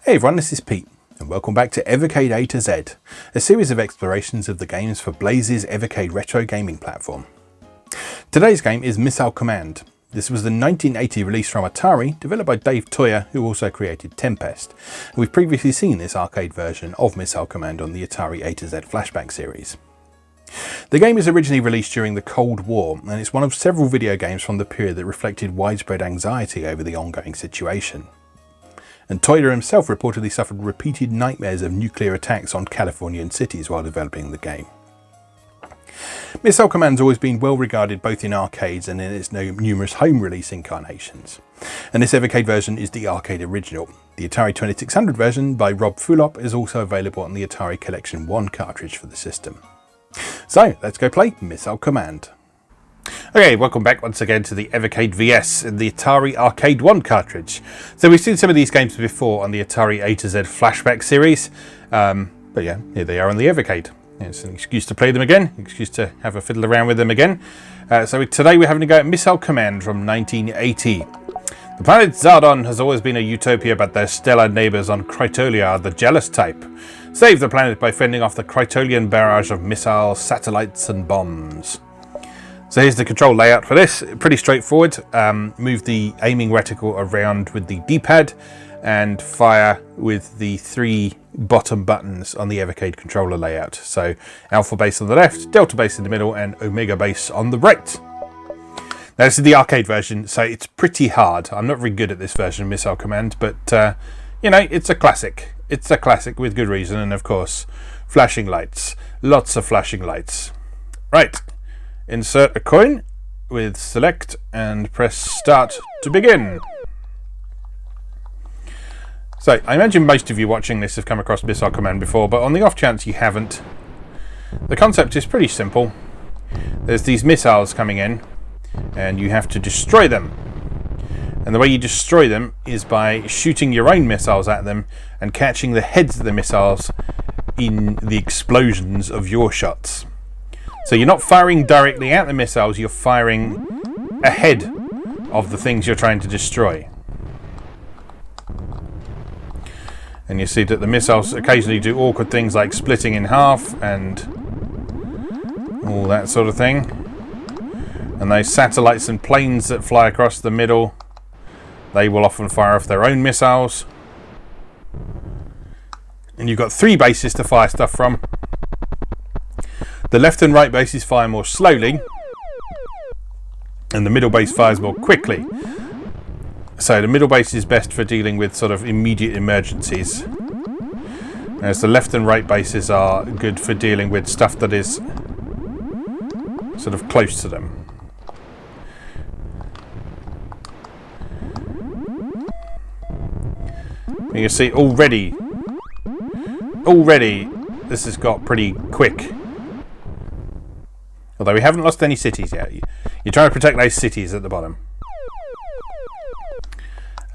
Hey everyone, this is Pete, and welcome back to Evercade A to Z, a series of explorations of the games for Blaze's Evercade retro gaming platform. Today's game is Missile Command. This was the 1980 release from Atari, developed by Dave Toyer, who also created Tempest. And we've previously seen this arcade version of Missile Command on the Atari A to Z flashback series. The game was originally released during the Cold War, and it's one of several video games from the period that reflected widespread anxiety over the ongoing situation. And Toyer himself reportedly suffered repeated nightmares of nuclear attacks on Californian cities while developing the game. Missile Command's always been well regarded both in arcades and in its numerous home release incarnations. And this Evercade version is the arcade original. The Atari 2600 version by Rob Fulop is also available on the Atari Collection 1 cartridge for the system. So let's go play Missile Command. Okay, welcome back once again to the Evercade VS and the Atari Arcade 1 cartridge. So we've seen some of these games before on the Atari A to Z flashback series, but yeah, here they are on the Evercade. It's an excuse to play them again, an excuse to have a fiddle around with them again. So today we're having a go at Missile Command from 1980. The planet Zardon has always been a utopia, but their stellar neighbours on Critolia are the jealous type. Save the planet by fending off the Critolian barrage of missiles, satellites and bombs. So here's the control layout for this, pretty straightforward. Move the aiming reticle around with the D-pad and fire with the three bottom buttons on the Evercade controller layout. So alpha base on the left, delta base in the middle and omega base on the right. Now this is the arcade version, so it's pretty hard. I'm not very good at this version of Missile Command, but you know, it's a classic. It's a classic with good reason, and of course, flashing lights. Lots of flashing lights. Right. Insert a coin with select and press start to begin. So I imagine most of you watching this have come across Missile Command before, but on the off chance you haven't, the concept is pretty simple. There's these missiles coming in and you have to destroy them. And the way you destroy them is by shooting your own missiles at them and catching the heads of the missiles in the explosions of your shots. So you're not firing directly at the missiles, you're firing ahead of the things you're trying to destroy. And you see that the missiles occasionally do awkward things like splitting in half and all that sort of thing. And those satellites and planes that fly across the middle, they will often fire off their own missiles. And you've got three bases to fire stuff from. The left and right bases fire more slowly, and the middle base fires more quickly. So the middle base is best for dealing with sort of immediate emergencies, whereas the left and right bases are good for dealing with stuff that is sort of close to them. You can see already this has got pretty quick. Although we haven't lost any cities yet. You're trying to protect those cities at the bottom.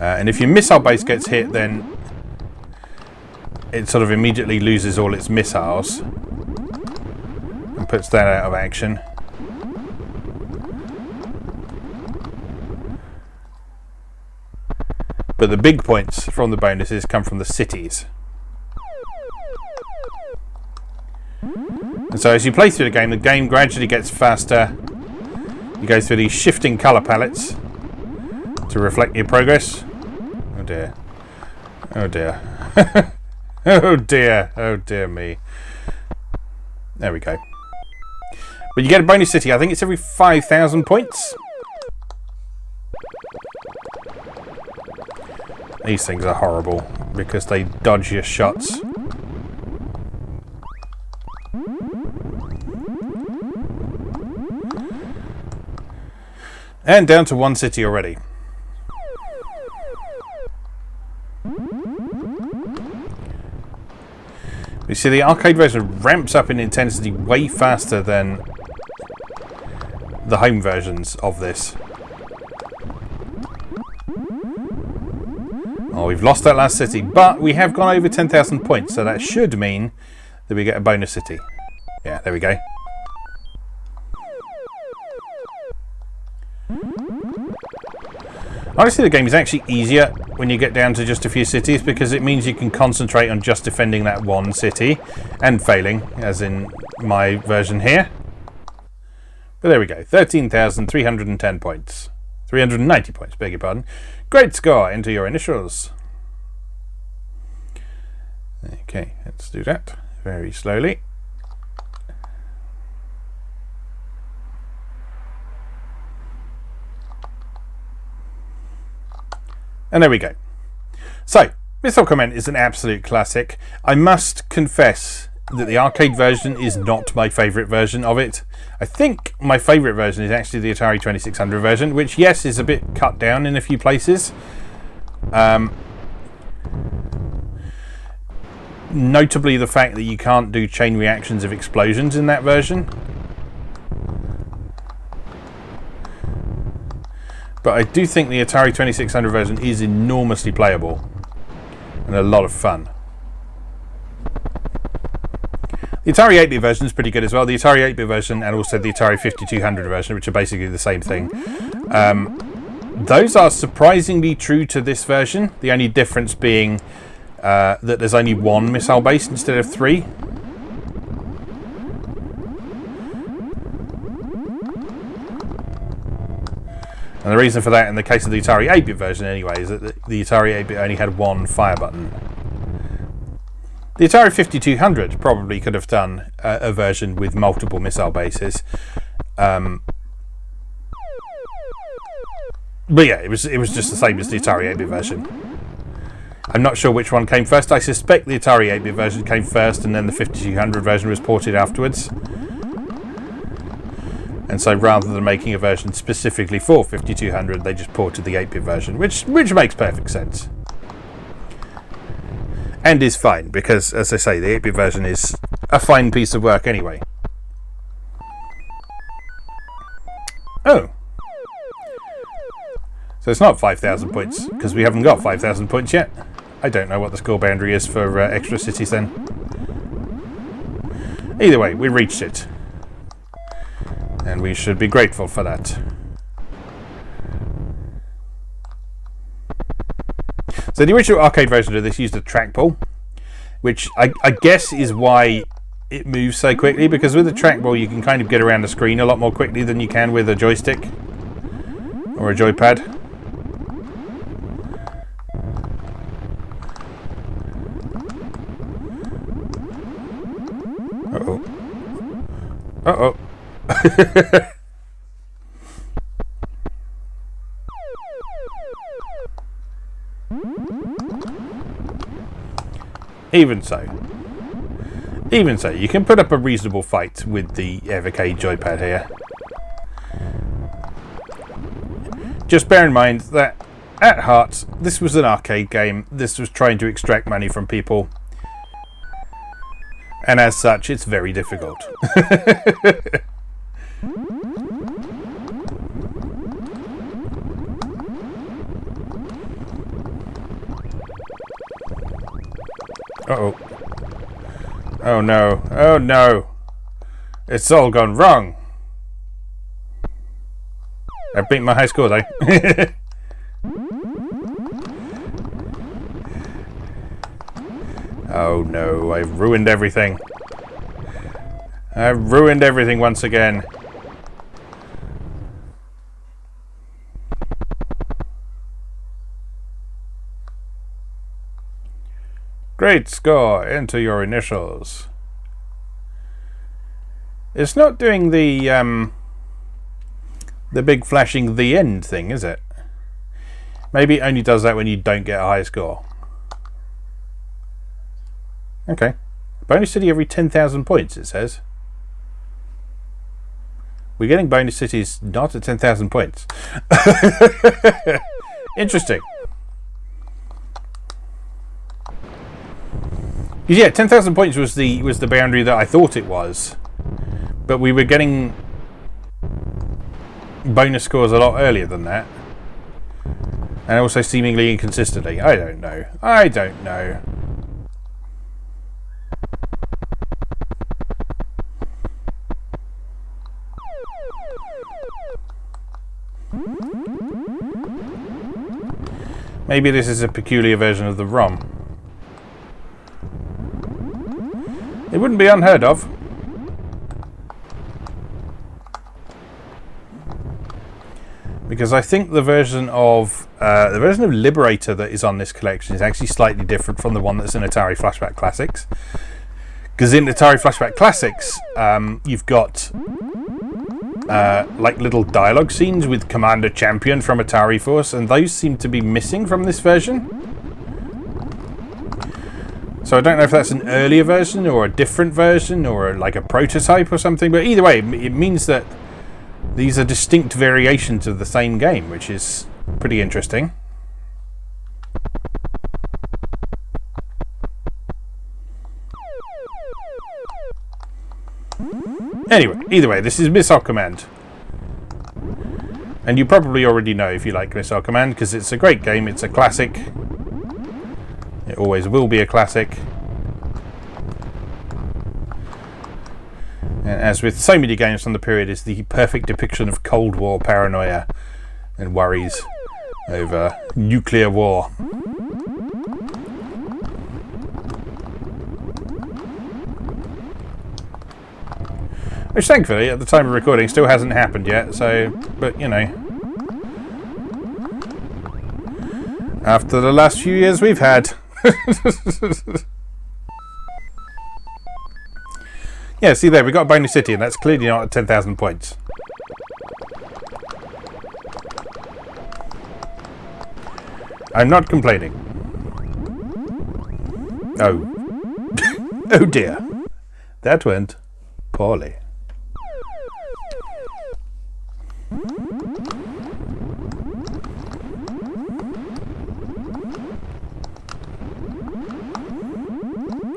And if your missile base gets hit, then it sort of immediately loses all its missiles and puts that out of action. But the big points from the bonuses come from the cities. And so as you play through the game gradually gets faster. You go through these shifting colour palettes to reflect your progress. Oh dear. Oh dear. Oh dear. Oh dear me. There we go. But you get a bonus city. I think it's every 5,000 points. These things are horrible because they dodge your shots. And down to one city already. You see the arcade version ramps up in intensity way faster than the home versions of this. Oh, we've lost that last city, but we have gone over 10,000 points, so that should mean that we get a bonus city. Yeah, there we go. Honestly, the game is actually easier when you get down to just a few cities, because it means you can concentrate on just defending that one city and failing, as in my version here. But there we go, 13,310 points. 390 points, beg your pardon. Great score, enter your initials. Okay, let's do that very slowly. And there we go. So, Missile Command is an absolute classic. I must confess that the arcade version is not my favourite version of it. I think my favourite version is actually the Atari 2600 version, which, yes, is a bit cut down in a few places. Notably the fact that you can't do chain reactions of explosions in that version. But I do think the Atari 2600 version is enormously playable and a lot of fun. The Atari 8-bit version is pretty good as well. The Atari 8-bit version and also the Atari 5200 version, which are basically the same thing. Those are surprisingly true to this version. The only difference being that there's only one missile base instead of 3. And the reason for that, in the case of the Atari 8-bit version anyway, is that the Atari 8-bit only had one fire button. The Atari 5200 probably could have done a version with multiple missile bases. But yeah, it was just the same as the Atari 8-bit version. I'm not sure which one came first. I suspect the Atari 8-bit version came first and then the 5200 version was ported afterwards. And so rather than making a version specifically for 5200, they just ported the 8-bit version, which makes perfect sense. And is fine, because, as I say, the 8-bit version is a fine piece of work anyway. Oh. So it's not 5,000 points, because we haven't got 5,000 points yet. I don't know what the score boundary is for extra cities then. Either way, we reached it. And we should be grateful for that. So the original arcade version of this used a trackball, which I guess is why it moves so quickly, because with a trackball you can kind of get around the screen a lot more quickly than you can with a joystick or a joypad. Uh-oh. Uh-oh. Even so, you can put up a reasonable fight with the Evercade joypad here. Just bear in mind that, at heart, this was an arcade game. This was trying to extract money from people. And as such, it's very difficult. Uh-oh. Oh no. Oh no. It's all gone wrong. I beat my high score though. Oh no, I've ruined everything. I've ruined everything once again. Great score, enter your initials. It's not doing the big flashing the end thing, is it? Maybe it only does that when you don't get a high score. Okay. Bonus city every 10,000 points, it says. We're getting bonus cities not at 10,000 points. Interesting. Yeah, 10,000 points was the boundary that I thought it was. But we were getting bonus scores a lot earlier than that. And also seemingly inconsistently. I don't know. I don't know. Maybe this is a peculiar version of the ROM. It wouldn't be unheard of. Because I think the version of Liberator that is on this collection is actually slightly different from the one that's in Atari Flashback Classics. Because in Atari Flashback Classics, you've got like little dialogue scenes with Commander Champion from Atari Force, and those seem to be missing from this version. So I don't know if that's an earlier version or a different version or like a prototype or something, but either way, it means that these are distinct variations of the same game, which is pretty interesting. Anyway, either way, this is Missile Command. And you probably already know if you like Missile Command, because it's a great game, it's a classic. It always will be a classic. And as with so many games from the period, it's the perfect depiction of Cold War paranoia and worries over nuclear war. Which thankfully, at the time of recording, still hasn't happened yet, so, but you know. After the last few years we've had. Yeah, see there, we got a bonus city, and that's clearly not at 10,000 points. I'm not complaining. Oh. Oh dear. That went poorly.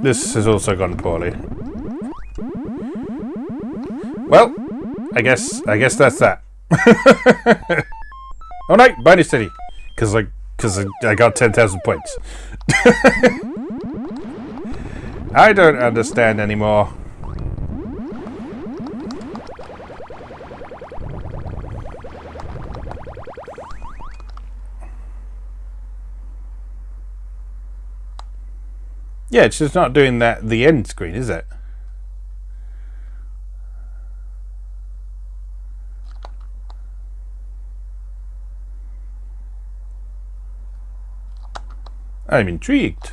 This has also gone poorly. Well, I guess that's that. Oh no, bonus city, because I got 10,000 points. I don't understand anymore. Yeah, it's just not doing the end screen, is it? I'm intrigued.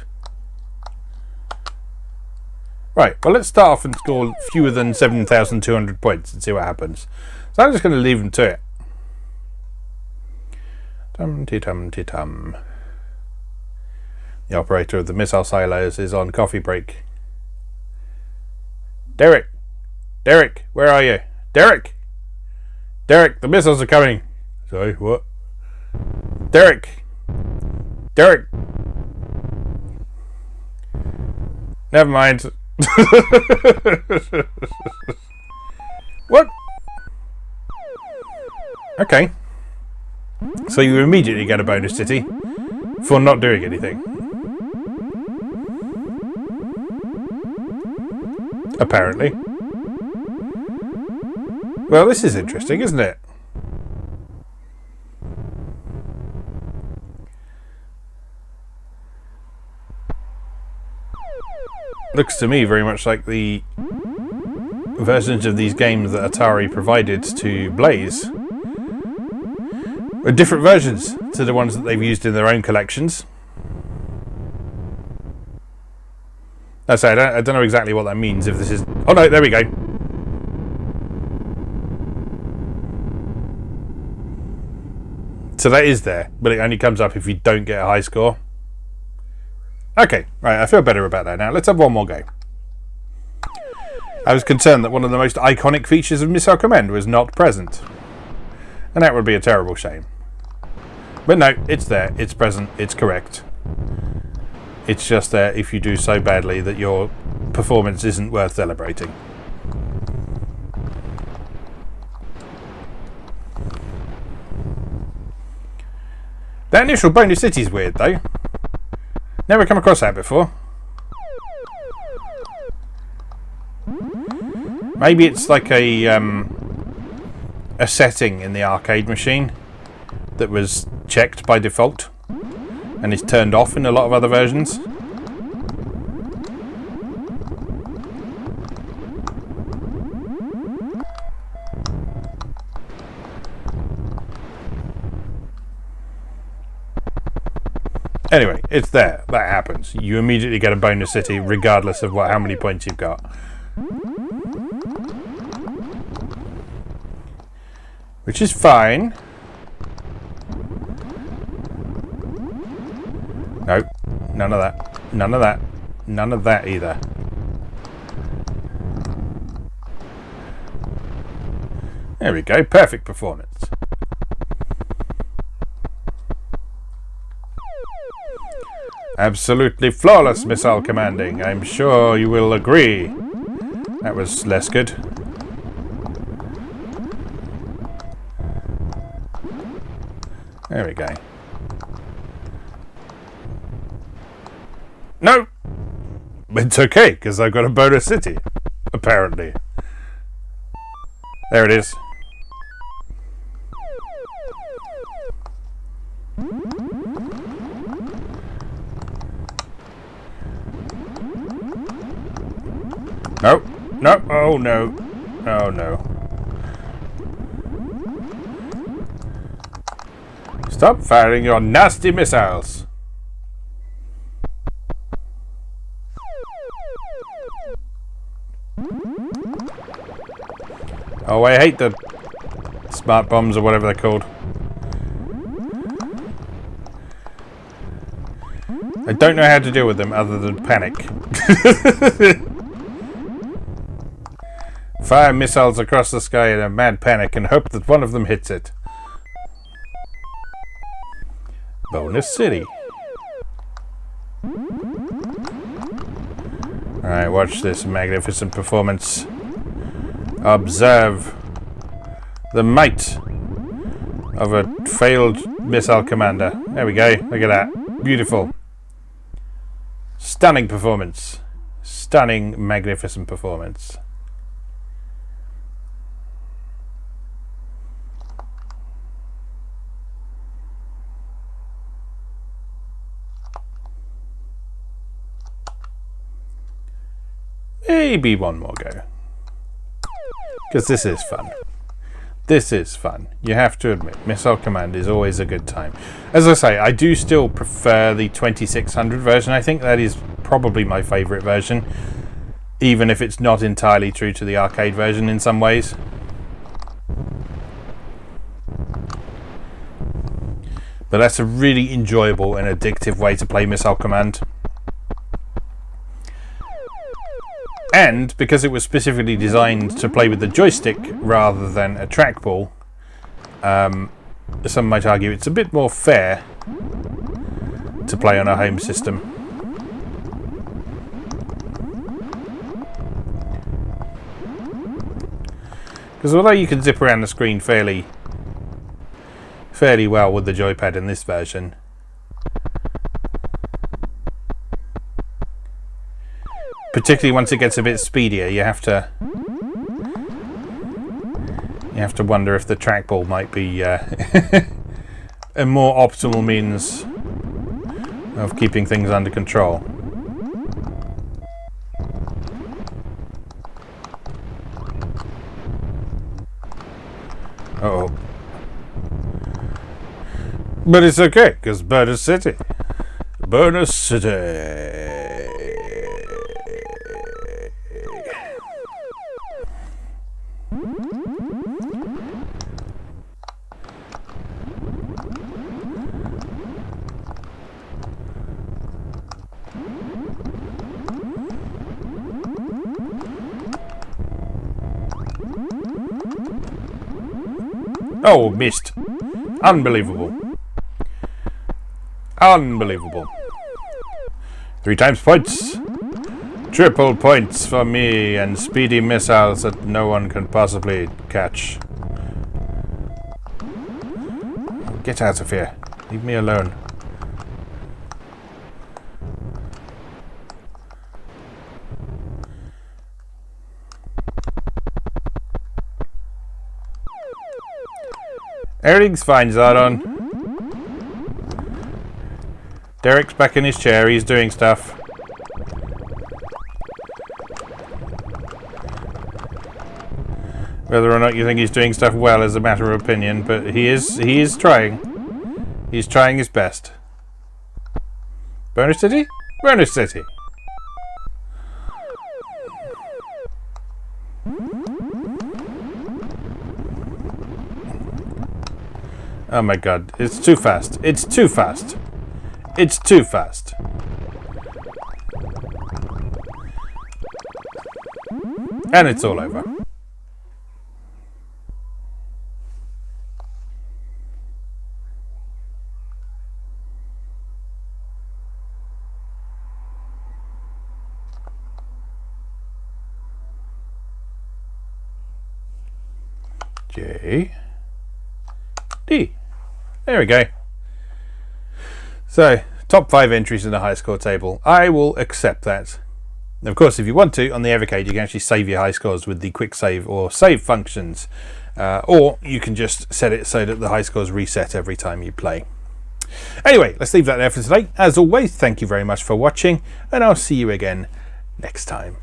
Right, well, let's start off and score fewer than 7,200 points and see what happens. So I'm just going to leave them to it. Tum-ti-tum-ti-tum. The operator of the missile silos is on coffee break. Derek! Derek, where are you? Derek! Derek, the missiles are coming! Sorry, what? Derek! Derek! Never mind. What? Okay. So you immediately get a bonus city for not doing anything. Apparently. Well, this is interesting, isn't it? Looks to me very much like the versions of these games that Atari provided to Blaze are different versions to the ones that they've used in their own collections. I don't know exactly what that means. If this is... Oh no, there we go. So that is there, but it only comes up if you don't get a high score. Okay, right, I feel better about that now. Let's have one more go. I was concerned that one of the most iconic features of Missile Command was not present. And that would be a terrible shame. But no, it's there, it's present, it's correct. It's just there if you do so badly that your performance isn't worth celebrating. That initial bonus city is weird though. Never come across that before. Maybe it's like a setting in the arcade machine that was checked by default. and is turned off in a lot of other versions. Anyway, it's there. That happens. You immediately get a bonus city regardless of how many points you've got. Which is fine. No, none of that. None of that. None of that either. There we go. Perfect performance. Absolutely flawless missile commanding. I'm sure you will agree. That was less good. There we go. No! It's okay, because I've got a bonus city. Apparently. There it is. No, no, oh no, oh no. Stop firing your nasty missiles. Oh, I hate the smart bombs or whatever they're called. I don't know how to deal with them other than panic. Fire missiles across the sky in a mad panic and hope that one of them hits it. Bonus city. Alright, watch this magnificent performance. Observe the might of a failed missile commander. There we go. Look at that. Beautiful. Stunning performance. Stunning, magnificent performance. Maybe one more go. Because this is fun. This is fun. You have to admit, Missile Command is always a good time. As I say, I do still prefer the 2600 version. I think that is probably my favourite version. Even if it's not entirely true to the arcade version in some ways. But that's a really enjoyable and addictive way to play Missile Command. And because it was specifically designed to play with the joystick rather than a trackball, some might argue it's a bit more fair to play on a home system. Because although you can zip around the screen fairly well with the joypad in this version, particularly once it gets a bit speedier, you have to wonder if the trackball might be a more optimal means of keeping things under control. Uh-oh. But it's okay, because bonus city. Bonus city. Oh, missed. Unbelievable. Unbelievable. 3 times points. Triple points for me and speedy missiles that no one can possibly catch. Get out of here. Leave me alone. Everything's fine, Zardon. Derek's back in his chair. He's doing stuff. Whether or not you think he's doing stuff well is a matter of opinion, but he is trying. He's trying his best. Bonus City? Bonus City. Oh my god, it's too fast. It's too fast. It's too fast. And it's all over. J D. There we go. So, top 5 entries in the high score table. I will accept that. Of course, if you want to, on the Evercade, you can actually save your high scores with the quick save or save functions. Or you can just set it so that the high scores reset every time you play. Anyway, let's leave that there for today. As always, thank you very much for watching, and I'll see you again next time.